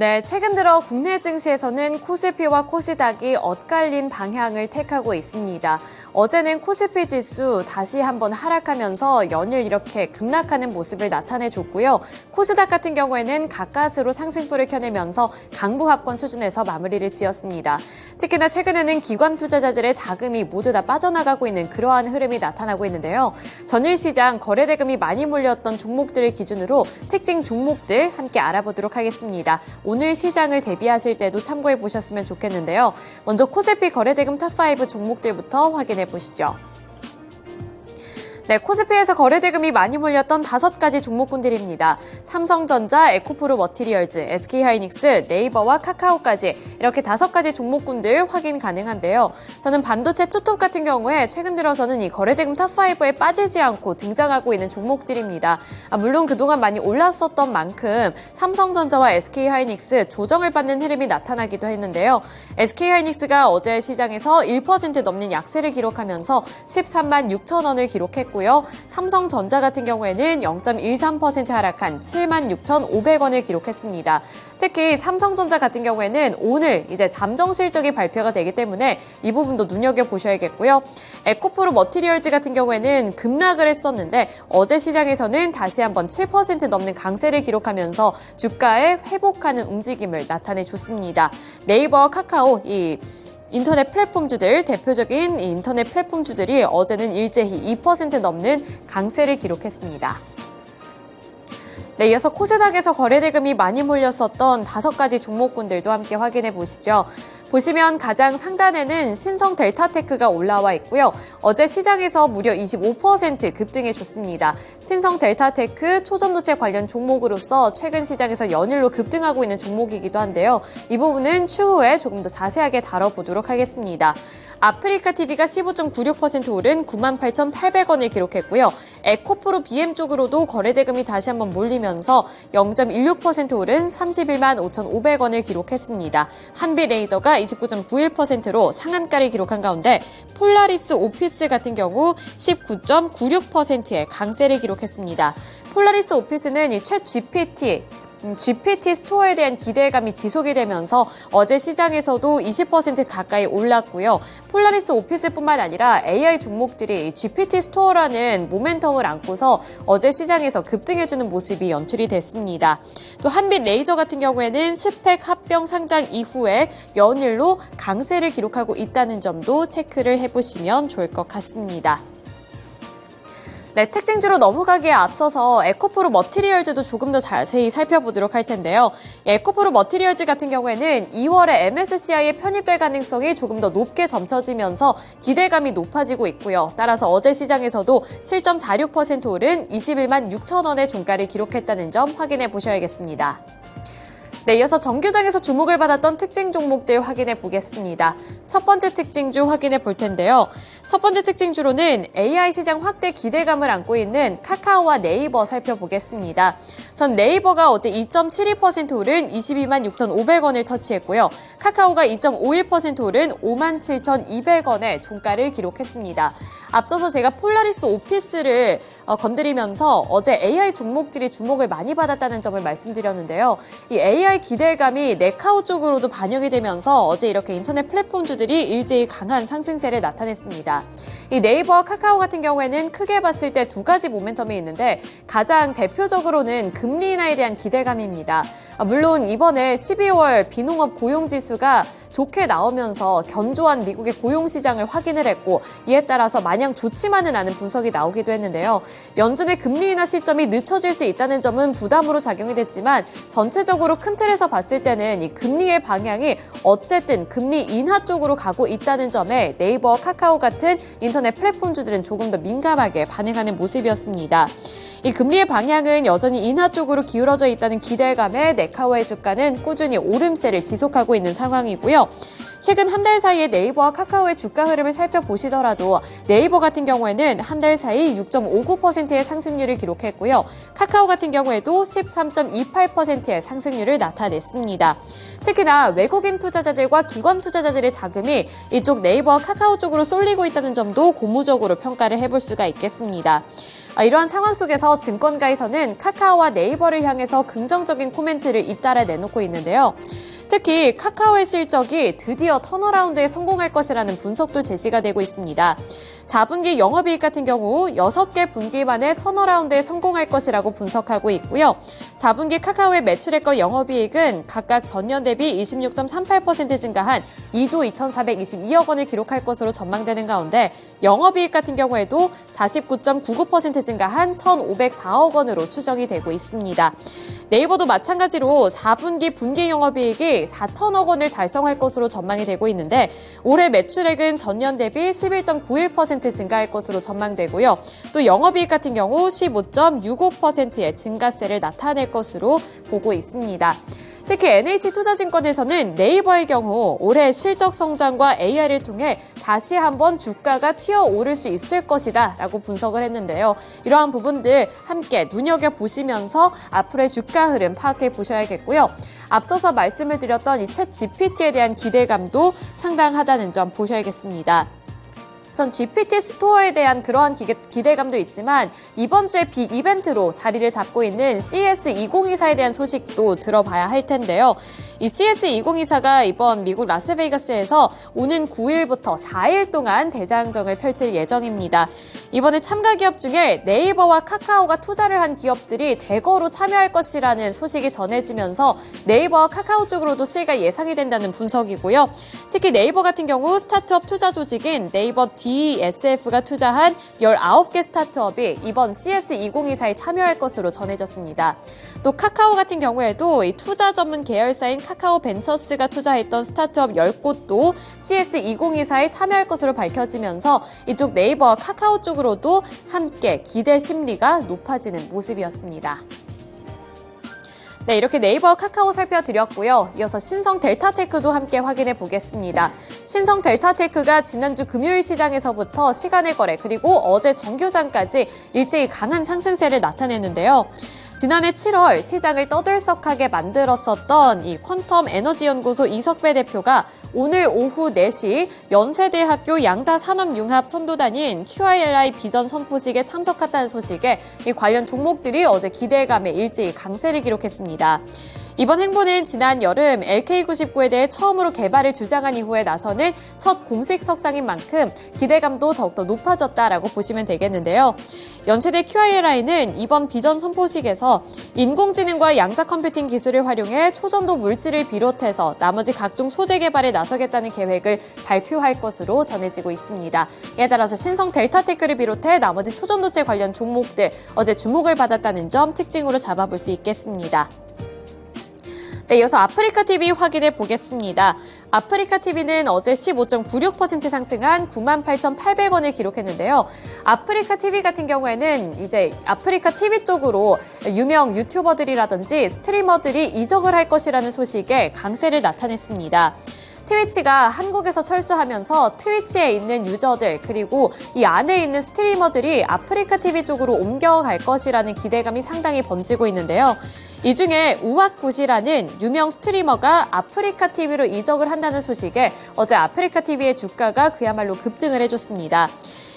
네, 최근 들어 국내 증시에서는 코스피와 코스닥이 엇갈린 방향을 택하고 있습니다. 어제는 코스피 지수 다시 한번 하락하면서 연일 이렇게 급락하는 모습을 나타내줬고요. 코스닥 같은 경우에는 가까스로 상승폭을 켜내면서 강보합권 수준에서 마무리를 지었습니다. 특히나 최근에는 기관 투자자들의 자금이 모두 다 빠져나가고 있는 그러한 흐름이 나타나고 있는데요. 전일 시장 거래대금이 많이 몰렸던 종목들을 기준으로 특징 종목들 함께 알아보도록 하겠습니다. 오늘 시장을 대비하실 때도 참고해 보셨으면 좋겠는데요. 먼저 코스피 거래대금 탑5 종목들부터 확인해 보시죠. 네, 코스피에서 거래대금이 많이 몰렸던 5가지 종목군들입니다. 삼성전자, 에코프로 머티리얼즈, SK하이닉스, 네이버와 카카오까지 이렇게 5가지 종목군들 확인 가능한데요. 저는 반도체 투톱 같은 경우에 최근 들어서는 이 거래대금 탑5에 빠지지 않고 등장하고 있는 종목들입니다. 물론 그동안 많이 올랐었던 만큼 삼성전자와 SK하이닉스 조정을 받는 흐름이 나타나기도 했는데요. SK하이닉스가 어제 시장에서 1% 넘는 약세를 기록하면서 13만 6천 원을 기록했고 삼성전자 같은 경우에는 0.13% 하락한 76,500원을 기록했습니다. 특히 삼성전자 같은 경우에는 오늘 이제 잠정 실적이 발표가 되기 때문에 이 부분도 눈여겨보셔야겠고요. 에코프로 머티리얼즈 같은 경우에는 급락을 했었는데 어제 시장에서는 다시 한번 7% 넘는 강세를 기록하면서 주가에 회복하는 움직임을 나타내줬습니다. 네이버와 카카오 인터넷 플랫폼주들, 대표적인 인터넷 플랫폼주들이 어제는 일제히 2% 넘는 강세를 기록했습니다. 네, 이어서 코스닥에서 거래대금이 많이 몰렸었던 5가지 종목군들도 함께 확인해 보시죠. 보시면 가장 상단에는 신성 델타테크가 올라와 있고요. 어제 시장에서 무려 25% 급등해줬습니다. 신성 델타테크 초전도체 관련 종목으로서 최근 시장에서 연일로 급등하고 있는 종목이기도 한데요. 이 부분은 추후에 조금 더 자세하게 다뤄보도록 하겠습니다. 아프리카TV가 15.96% 오른 98,800원을 기록했고요. 에코프로 BM 쪽으로도 거래대금이 다시 한번 몰리면서 0.16% 오른 31만 5,500원을 기록했습니다. 한빛레이저가 29.91%로 상한가를 기록한 가운데 폴라리스 오피스 같은 경우 19.96%의 강세를 기록했습니다. 폴라리스 오피스는 이 챗 GPT 스토어에 대한 기대감이 지속이 되면서 어제 시장에서도 20% 가까이 올랐고요. 폴라리스 오피스뿐만 아니라 AI 종목들이 GPT 스토어라는 모멘텀을 안고서 어제 시장에서 급등해주는 모습이 연출이 됐습니다. 또 한빛 레이저 같은 경우에는 스펙 합병 상장 이후에 연일로 강세를 기록하고 있다는 점도 체크를 해보시면 좋을 것 같습니다. 네, 특징주로 넘어가기에 앞서서 에코프로 머티리얼즈도 조금 더 자세히 살펴보도록 할 텐데요. 에코프로 머티리얼즈 같은 경우에는 2월에 MSCI에 편입될 가능성이 조금 더 높게 점쳐지면서 기대감이 높아지고 있고요. 따라서 어제 시장에서도 7.46% 오른 21만 6천 원의 종가를 기록했다는 점 확인해 보셔야겠습니다. 네, 이어서 정규장에서 주목을 받았던 특징 종목들 확인해 보겠습니다. 첫 번째 특징주 확인해 볼 텐데요. 첫 번째 특징주로는 AI 시장 확대 기대감을 안고 있는 카카오와 네이버 살펴보겠습니다. 전 네이버가 어제 2.72% 오른 22만 6,500원을 터치했고요. 카카오가 2.51% 오른 5만 7,200원의 종가를 기록했습니다. 앞서서 제가 폴라리스 오피스를 건드리면서 어제 AI 종목들이 주목을 많이 받았다는 점을 말씀드렸는데요. 이 AI 기대감이 네카오 쪽으로도 반영이 되면서 어제 이렇게 인터넷 플랫폼주들이 일제히 강한 상승세를 나타냈습니다. 이 네이버와 카카오 같은 경우에는 크게 봤을 때 2가지 모멘텀이 있는데 가장 대표적으로는 금리 인하에 대한 기대감입니다. 물론 이번에 12월 비농업 고용지수가 좋게 나오면서 견조한 미국의 고용시장을 확인을 했고 이에 따라서 마냥 좋지만은 않은 분석이 나오기도 했는데요. 연준의 금리 인하 시점이 늦춰질 수 있다는 점은 부담으로 작용이 됐지만 전체적으로 큰 틀에서 봤을 때는 이 금리의 방향이 어쨌든 금리 인하 쪽으로 가고 있다는 점에 네이버와 카카오 같은 인터넷 플랫폼주들은 조금 더 민감하게 반응하는 모습이었습니다. 이 금리의 방향은 여전히 인하 쪽으로 기울어져 있다는 기대감에 네카오의 주가는 꾸준히 오름세를 지속하고 있는 상황이고요. 최근 한 달 사이에 네이버와 카카오의 주가 흐름을 살펴보시더라도 네이버 같은 경우에는 한 달 사이 6.59%의 상승률을 기록했고요. 카카오 같은 경우에도 13.28%의 상승률을 나타냈습니다. 특히나 외국인 투자자들과 기관 투자자들의 자금이 이쪽 네이버와 카카오 쪽으로 쏠리고 있다는 점도 고무적으로 평가를 해볼 수가 있겠습니다. 이러한 상황 속에서 증권가에서는 카카오와 네이버를 향해서 긍정적인 코멘트를 잇따라 내놓고 있는데요. 특히 카카오의 실적이 드디어 턴어라운드에 성공할 것이라는 분석도 제시가 되고 있습니다. 4분기 영업이익 같은 경우 6개 분기 만에 턴어라운드에 성공할 것이라고 분석하고 있고요. 4분기 카카오의 매출액과 영업이익은 각각 전년 대비 26.38% 증가한 2조 2,422억 원을 기록할 것으로 전망되는 가운데 영업이익 같은 경우에도 49.99% 증가한 1,504억 원으로 추정이 되고 있습니다. 네이버도 마찬가지로 4분기 분기 영업이익이 4천억 원을 달성할 것으로 전망이 되고 있는데 올해 매출액은 전년 대비 11.91% 증가할 것으로 전망되고요. 또 영업이익 같은 경우 15.65%의 증가세를 나타낼 것으로 보고 있습니다. 특히 NH투자증권에서는 네이버의 경우 올해 실적 성장과 AI를 통해 다시 한번 주가가 튀어오를 수 있을 것이다 라고 분석을 했는데요. 이러한 부분들 함께 눈여겨보시면서 앞으로의 주가 흐름 파악해 보셔야겠고요. 앞서서 말씀을 드렸던 이 챗 GPT에 대한 기대감도 상당하다는 점 보셔야겠습니다. 전 GPT 스토어에 대한 그러한 기대감도 있지만 이번 주에 빅 이벤트로 자리를 잡고 있는 CES 2024에 대한 소식도 들어봐야 할 텐데요. 이 CES 2024가 이번 미국 라스베이거스에서 오는 9일부터 4일 동안 대장정을 펼칠 예정입니다. 이번에 참가 기업 중에 네이버와 카카오가 투자를 한 기업들이 대거로 참여할 것이라는 소식이 전해지면서 네이버와 카카오 쪽으로도 수혜가 예상이 된다는 분석이고요. 특히 네이버 같은 경우 스타트업 투자 조직인 네이버 DSF가 투자한 19개 스타트업이 이번 CES 2024에 참여할 것으로 전해졌습니다. 또 카카오 같은 경우에도 이 투자 전문 계열사인 카카오 벤처스가 투자했던 스타트업 10곳도 CES 2024에 참여할 것으로 밝혀지면서 이쪽 네이버와 카카오 쪽으로도 함께 기대 심리가 높아지는 모습이었습니다. 네, 이렇게 네이버 카카오 살펴드렸고요. 이어서 신성 델타테크도 함께 확인해 보겠습니다. 신성 델타테크가 지난주 금요일 시장에서부터 시간의 거래 그리고 어제 정규장까지 일제히 강한 상승세를 나타냈는데요. 지난해 7월 시장을 떠들썩하게 만들었었던 이 퀀텀 에너지연구소 이석배 대표가 오늘 오후 4시 연세대학교 양자산업융합 선도단인 QILI 비전 선포식에 참석했다는 소식에 이 관련 종목들이 어제 기대감에 일제히 강세를 기록했습니다. 이번 행보는 지난 여름 LK99에 대해 처음으로 개발을 주장한 이후에 나서는 첫 공식 석상인 만큼 기대감도 더욱더 높아졌다라고 보시면 되겠는데요. 연세대 QILI는 이번 비전 선포식에서 인공지능과 양자 컴퓨팅 기술을 활용해 초전도 물질을 비롯해서 나머지 각종 소재 개발에 나서겠다는 계획을 발표할 것으로 전해지고 있습니다. 이에 따라서 신성 델타테크를 비롯해 나머지 초전도체 관련 종목들 어제 주목을 받았다는 점 특징으로 잡아볼 수 있겠습니다. 네, 이어서 아프리카TV 확인해 보겠습니다. 아프리카TV는 어제 15.96% 상승한 98,800원을 기록했는데요. 아프리카TV 같은 경우에는 이제 아프리카TV 쪽으로 유명 유튜버들이라든지 스트리머들이 이적을 할 것이라는 소식에 강세를 나타냈습니다. 트위치가 한국에서 철수하면서 트위치에 있는 유저들 그리고 이 안에 있는 스트리머들이 아프리카TV 쪽으로 옮겨갈 것이라는 기대감이 상당히 번지고 있는데요. 이 중에 우악굿이라는 유명 스트리머가 아프리카TV로 이적을 한다는 소식에 어제 아프리카TV의 주가가 그야말로 급등을 해줬습니다.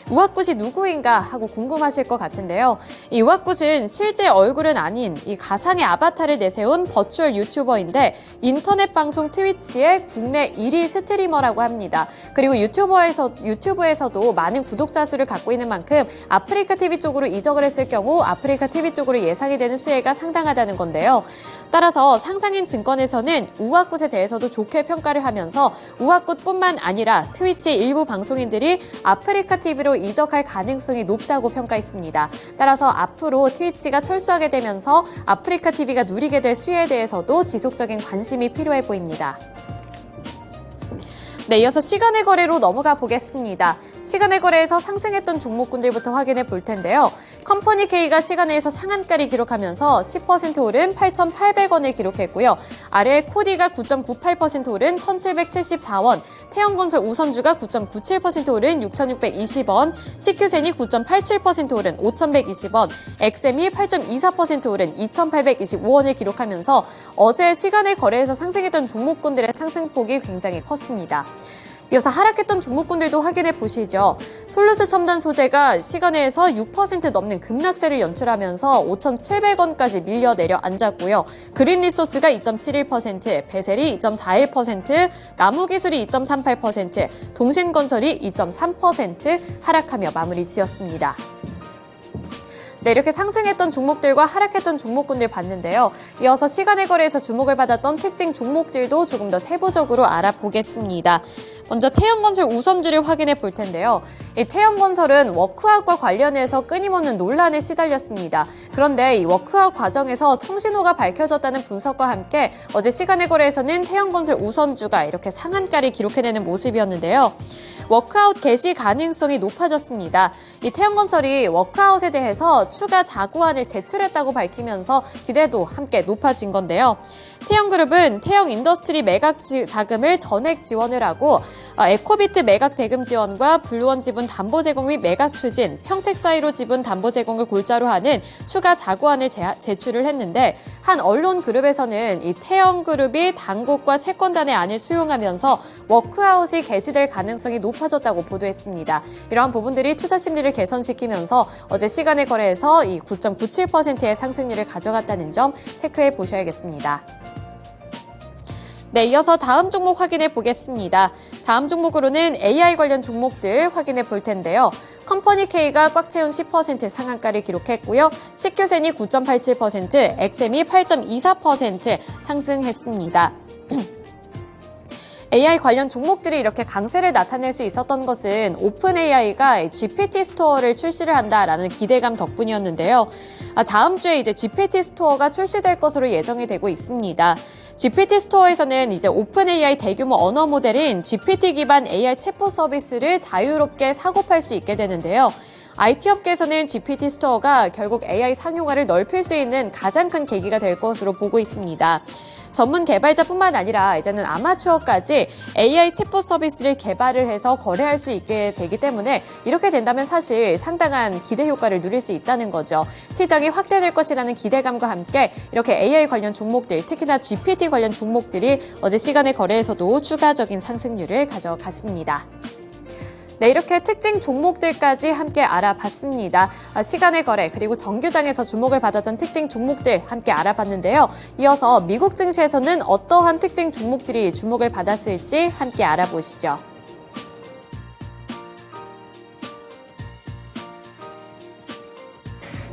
우악굿이 누구인가 하고 궁금하실 것 같은데요. 이 우악굿은 실제 얼굴은 아닌 이 가상의 아바타를 내세운 버추얼 유튜버인데 인터넷 방송 트위치의 국내 1위 스트리머라고 합니다. 그리고 유튜브에서도 많은 구독자 수를 갖고 있는 만큼 아프리카TV 쪽으로 이적을 했을 경우 아프리카TV 쪽으로 예상이 되는 수혜가 상당하다는 건데요. 따라서 상상인 증권에서는 우악굿에 대해서도 좋게 평가를 하면서 우악굿뿐만 아니라 트위치 일부 방송인들이 아프리카TV로 이적할 가능성이 높다고 평가했습니다. 따라서 앞으로 트위치가 철수하게 되면서 아프리카TV가 누리게 될 수혜에 대해서도 지속적인 관심이 필요해 보입니다. 네, 이어서 시간의 거래로 넘어가 보겠습니다. 시간의 거래에서 상승했던 종목군들부터 확인해 볼 텐데요. 컴퍼니 K가 시간에서 상한가를 기록하면서 10% 오른 8,800원을 기록했고요. 아래 코디가 9.98% 오른 1,774원, 태영건설 우선주가 9.97% 오른 6,620원, CQ센이 9.87% 오른 5,120원, 엑셈이 8.24% 오른 2,825원을 기록하면서 어제 시간의 거래에서 상승했던 종목군들의 상승폭이 굉장히 컸습니다. 이어서 하락했던 종목군들도 확인해 보시죠. 솔루스 첨단 소재가 시간에서 6% 넘는 급락세를 연출하면서 5,700원까지 밀려 내려 앉았고요. 그린 리소스가 2.71%, 베셀이 2.41%, 나무기술이 2.38%, 동신건설이 2.3% 하락하며 마무리 지었습니다. 네, 이렇게 상승했던 종목들과 하락했던 종목군들 봤는데요. 이어서 시간의 거래에서 주목을 받았던 특징 종목들도 조금 더 세부적으로 알아보겠습니다. 먼저 태영건설 우선주를 확인해 볼 텐데요. 이 태영건설은 워크아웃과 관련해서 끊임없는 논란에 시달렸습니다. 그런데 이 워크아웃 과정에서 청신호가 밝혀졌다는 분석과 함께 어제 시간의 거래에서는 태영건설 우선주가 이렇게 상한가를 기록해내는 모습이었는데요. 워크아웃 개시 가능성이 높아졌습니다. 이 태영건설이 워크아웃에 대해서 추가 자구안을 제출했다고 밝히면서 기대도 함께 높아진 건데요. 태영그룹은 태영인더스트리 매각 자금을 전액 지원을 하고 에코비트 매각 대금 지원과 블루원 지분 담보 제공 및 매각 추진, 평택사이로 지분 담보 제공을 골자로 하는 추가 자구안을 제출을 했는데 한 언론 그룹에서는 이 태영그룹이 당국과 채권단의 안을 수용하면서 워크아웃이 개시될 가능성이 높아졌다고 보도했습니다. 이러한 부분들이 투자 심리를 개선시키면서 어제 시간의 거래에서 이 9.97%의 상승률을 가져갔다는 점 체크해 보셔야겠습니다. 네, 이어서 다음 종목 확인해 보겠습니다. 다음 종목으로는 AI 관련 종목들 확인해 볼 텐데요. 컴퍼니 K가 꽉 채운 10% 상한가를 기록했고요. CQ센이 9.87%, 엑셈이 8.24% 상승했습니다. AI 관련 종목들이 이렇게 강세를 나타낼 수 있었던 것은 오픈 AI가 GPT 스토어를 출시를 한다라는 기대감 덕분이었는데요. 다음 주에 이제 GPT 스토어가 출시될 것으로 예정이 되고 있습니다. GPT 스토어에서는 이제 오픈 AI 대규모 언어 모델인 GPT 기반 AI 챗봇 서비스를 자유롭게 사고 팔 수 있게 되는데요. IT 업계에서는 GPT 스토어가 결국 AI 상용화를 넓힐 수 있는 가장 큰 계기가 될 것으로 보고 있습니다. 전문 개발자뿐만 아니라 이제는 아마추어까지 AI 챗봇 서비스를 개발을 해서 거래할 수 있게 되기 때문에 이렇게 된다면 사실 상당한 기대 효과를 누릴 수 있다는 거죠. 시장이 확대될 것이라는 기대감과 함께 이렇게 AI 관련 종목들, 특히나 GPT 관련 종목들이 어제 시간의 거래에서도 추가적인 상승률을 가져갔습니다. 네, 이렇게 특징 종목들까지 함께 알아봤습니다. 시간의 거래 그리고 정규장에서 주목을 받았던 특징 종목들 함께 알아봤는데요. 이어서 미국 증시에서는 어떠한 특징 종목들이 주목을 받았을지 함께 알아보시죠.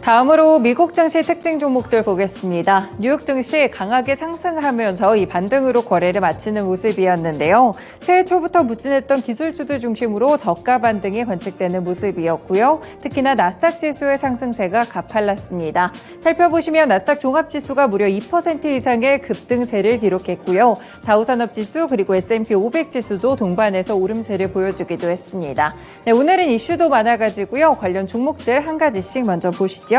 다음으로 미국 증시 특징 종목들 보겠습니다. 뉴욕 증시 강하게 상승하면서 이 반등으로 거래를 마치는 모습이었는데요. 새해 초부터 부진했던 기술주들 중심으로 저가 반등이 관측되는 모습이었고요. 특히나 나스닥 지수의 상승세가 가팔랐습니다. 살펴보시면 나스닥 종합지수가 무려 2% 이상의 급등세를 기록했고요. 다우산업지수 그리고 S&P 500 지수도 동반해서 오름세를 보여주기도 했습니다. 네, 오늘은 이슈도 많아가지고요. 관련 종목들 한 가지씩 먼저 보시죠.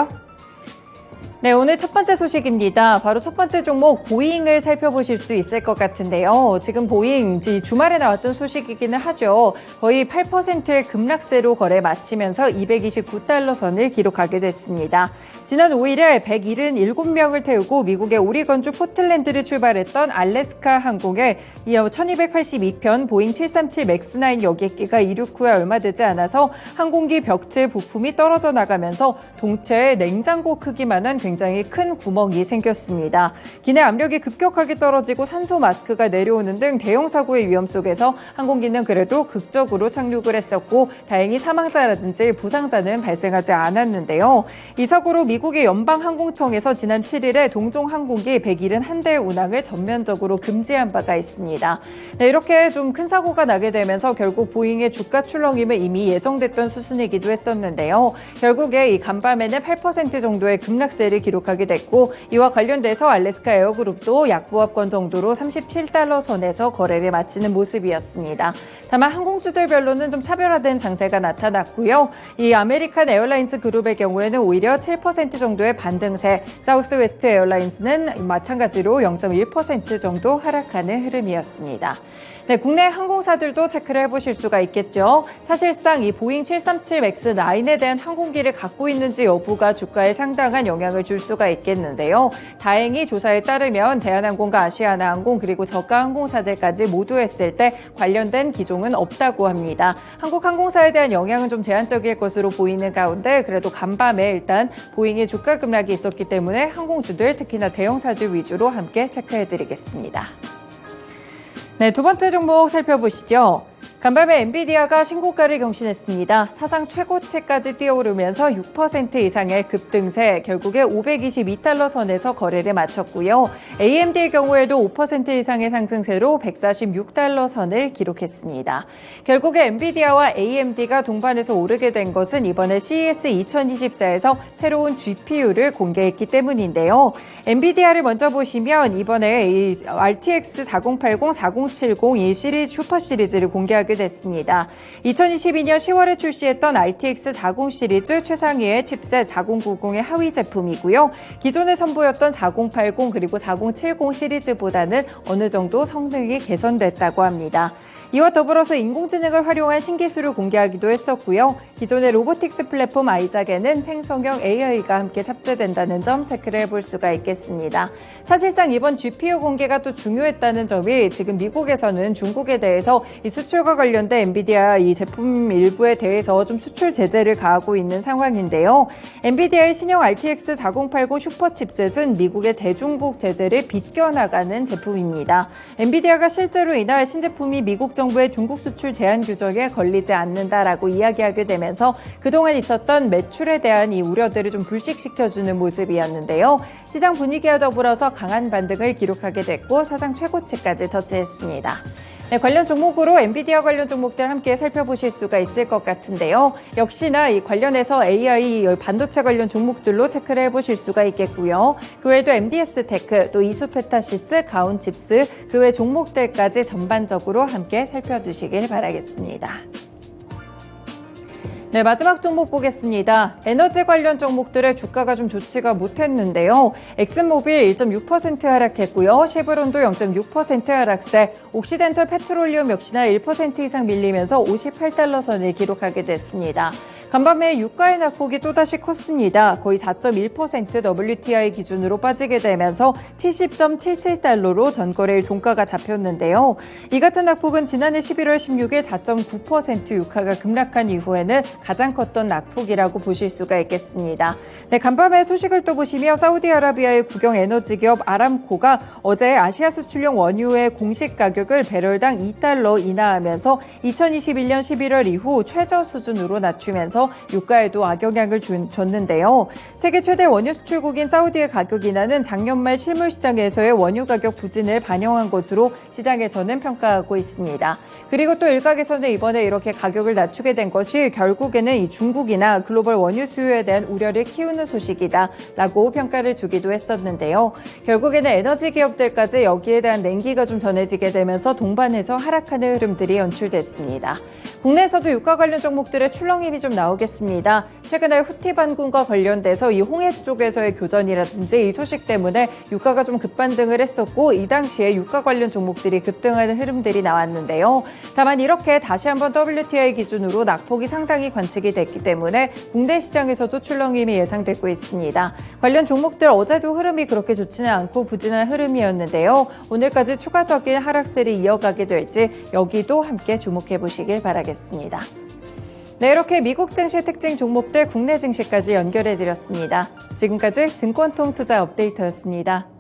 네, 오늘 첫 번째 소식입니다. 바로 첫 번째 종목 보잉을 살펴보실 수 있을 것 같은데요. 지금 보잉 주말에 나왔던 소식이기는 하죠. 거의 8%의 급락세로 거래 마치면서 229달러 선을 기록하게 됐습니다. 지난 5일에 177명을 태우고 미국의 오리건주 포틀랜드를 출발했던 알래스카 항공에 이어 1282편 보잉 737 맥스9 여객기가 이륙 후에 얼마 되지 않아서 항공기 벽체 부품이 떨어져 나가면서 동체에 냉장고 크기만한 굉장히 큰 구멍이 생겼습니다. 기내 압력이 급격하게 떨어지고 산소 마스크가 내려오는 등 대형 사고의 위험 속에서 항공기는 그래도 극적으로 착륙을 했었고 다행히 사망자라든지 부상자는 발생하지 않았는데요. 이 사고로 미국의 연방항공청에서 지난 7일에 동종 항공기 171대 운항을 전면적으로 금지한 바가 있습니다. 네, 이렇게 좀 큰 사고가 나게 되면서 결국 보잉의 주가 출렁임은 이미 예정됐던 수준이기도 했었는데요. 결국에 이 간밤에는 8% 정도의 급락세를 기록하게 됐고 이와 관련돼서 알래스카 에어그룹도 약보합권 정도로 37달러 선에서 거래를 마치는 모습이었습니다. 다만 항공주들별로는 좀 차별화된 장세가 나타났고요. 이 아메리칸 에어라인스 그룹의 경우에는 오히려 7% 정도의 반등세, 사우스웨스트 에어라인스는 마찬가지로 0.1% 정도 하락하는 흐름이었습니다. 네, 국내 항공사들도 체크를 해보실 수가 있겠죠. 사실상 이 보잉 737 맥스 9에 대한 항공기를 갖고 있는지 여부가 주가에 상당한 영향을 줄 수가 있겠는데요. 다행히 조사에 따르면 대한항공과 아시아나항공 그리고 저가 항공사들까지 모두 했을 때 관련된 기종은 없다고 합니다. 한국 항공사에 대한 영향은 좀 제한적일 것으로 보이는 가운데 그래도 간밤에 일단 보잉의 주가 급락이 있었기 때문에 항공주들 특히나 대형사들 위주로 함께 체크해드리겠습니다. 네, 두 번째 종목 살펴보시죠. 간밤에 엔비디아가 신고가를 경신했습니다. 사상 최고치까지 뛰어오르면서 6% 이상의 급등세, 결국에 522달러 선에서 거래를 마쳤고요. AMD의 경우에도 5% 이상의 상승세로 146달러 선을 기록했습니다. 결국에 엔비디아와 AMD가 동반해서 오르게 된 것은 이번에 CES 2024에서 새로운 GPU를 공개했기 때문인데요. 엔비디아를 먼저 보시면 이번에 이 RTX 4080, 4070 이 시리즈 슈퍼 시리즈를 공개하게 됐습니다. 2022년 10월에 출시했던 RTX 40 시리즈 최상위의 칩셋 4090의 하위 제품이고요. 기존에 선보였던 4080 그리고 4070 시리즈보다는 어느 정도 성능이 개선됐다고 합니다. 이와 더불어서 인공지능을 활용한 신기술을 공개하기도 했었고요. 기존의 로보틱스 플랫폼 아이작에는 생성형 AI가 함께 탑재된다는 점 체크를 해볼 수가 있겠습니다. 사실상 이번 GPU 공개가 또 중요했다는 점이 지금 미국에서는 중국에 대해서 이 수출과 관련된 엔비디아 이 제품 일부에 대해서 좀 수출 제재를 가하고 있는 상황인데요. 엔비디아의 신형 RTX 4080 슈퍼 칩셋은 미국의 대중국 제재를 비껴나가는 제품입니다. 엔비디아가 실제로 이날 신제품이 미국 정부의 중국 수출 제한 규정에 걸리지 않는다라고 이야기하게 되면서 그동안 있었던 매출에 대한 이 우려들을 좀 불식시켜주는 모습이었는데요. 시장 분위기와 더불어서 강한 반등을 기록하게 됐고 사상 최고치까지 터치했습니다. 네, 관련 종목으로 엔비디아 관련 종목들 함께 살펴보실 수가 있을 것 같은데요. 역시나 이 관련해서 AI 반도체 관련 종목들로 체크를 해보실 수가 있겠고요. 그 외에도 MDS 테크, 또 이수페타시스, 가온칩스, 그 외 종목들까지 전반적으로 함께 살펴두시길 바라겠습니다. 네, 마지막 종목 보겠습니다. 에너지 관련 종목들의 주가가 좀 좋지가 못했는데요. 엑슨모빌 1.6% 하락했고요. 쉐브론도 0.6% 하락세, 옥시덴털 페트롤리움 역시나 1% 이상 밀리면서 58달러 선을 기록하게 됐습니다. 간밤에 유가의 낙폭이 또다시 컸습니다. 거의 4.1% WTI 기준으로 빠지게 되면서 70.77달러로 전거래일 종가가 잡혔는데요. 이 같은 낙폭은 지난해 11월 16일 4.9% 유가가 급락한 이후에는 가장 컸던 낙폭이라고 보실 수가 있겠습니다. 네, 간밤에 소식을 또 보시면 사우디아라비아의 국영 에너지 기업 아람코가 어제 아시아 수출용 원유의 공식 가격을 배럴당 2달러 인하하면서 2021년 11월 이후 최저 수준으로 낮추면서 유가에도 악영향을 줬는데요. 세계 최대 원유 수출국인 사우디의 가격 인하는 작년 말 실물 시장에서의 원유 가격 부진을 반영한 것으로 시장에서는 평가하고 있습니다. 그리고 또 일각에서는 이번에 이렇게 가격을 낮추게 된 것이 결국에는 이 중국이나 글로벌 원유 수요에 대한 우려를 키우는 소식이다라고 평가를 주기도 했었는데요. 결국에는 에너지 기업들까지 여기에 대한 냉기가 좀 전해지게 되면서 동반해서 하락하는 흐름들이 연출됐습니다. 국내에서도 유가 관련 종목들의 출렁임이 좀 나오겠습니다. 최근에 후티 반군과 관련돼서 이 홍해 쪽에서의 교전이라든지 이 소식 때문에 유가가 좀 급반등을 했었고 이 당시에 유가 관련 종목들이 급등하는 흐름들이 나왔는데요. 다만 이렇게 다시 한번 WTI 기준으로 낙폭이 상당히 관측이 됐기 때문에 국내 시장에서도 출렁임이 예상되고 있습니다. 관련 종목들 어제도 흐름이 그렇게 좋지는 않고 부진한 흐름이었는데요. 오늘까지 추가적인 하락세를 이어가게 될지 여기도 함께 주목해 보시길 바라겠습니다. 네, 이렇게 미국 증시 특징 종목들 국내 증시까지 연결해 드렸습니다. 지금까지 증권통투자 업데이트였습니다.